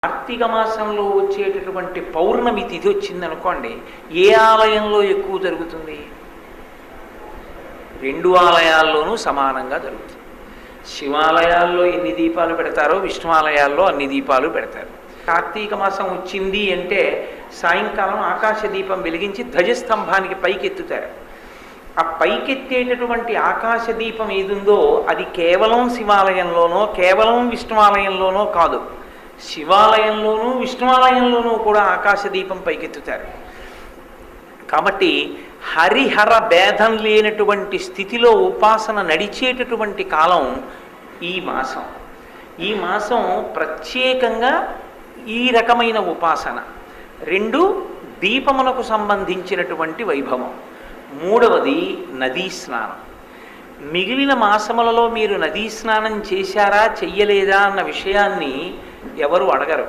కార్తీక మాసంలో వచ్చేటటువంటి పౌర్ణమి తిథి వచ్చిందనుకోండి, ఏ ఆలయంలో ఎక్కువ జరుగుతుంది? రెండు ఆలయాల్లోనూ సమానంగా జరుగుతుంది. శివాలయాల్లో ఎన్ని దీపాలు పెడతారో విష్ణు ఆలయాల్లో అన్ని దీపాలు పెడతారు. కార్తీక మాసం వచ్చింది అంటే సాయంకాలం ఆకాశ దీపం వెలిగించి ధ్వజస్తంభానికి పైకెత్తుతారు. ఆ పైకెత్తేటటువంటి ఆకాశ దీపం ఏదుందో అది కేవలం శివాలయంలోనో కేవలం విష్ణువాలయంలోనో కాదు, శివాలయంలోనూ విష్ణువాలయంలోనూ కూడా ఆకాశ దీపం పైకెత్తుతారు. కాబట్టి హరిహర భేదం లేనటువంటి స్థితిలో ఉపాసన నడిచేటటువంటి కాలం ఈ మాసం. ఈ మాసం ప్రత్యేకంగా ఈ రకమైన ఉపాసన. రెండు, దీపమునకు సంబంధించినటువంటి వైభవం. మూడవది నదీ స్నానం. మిగిలిన మాసములలో మీరు నదీ స్నానం చేశారా చెయ్యలేదా అన్న విషయాన్ని ఎవరు అడగరు.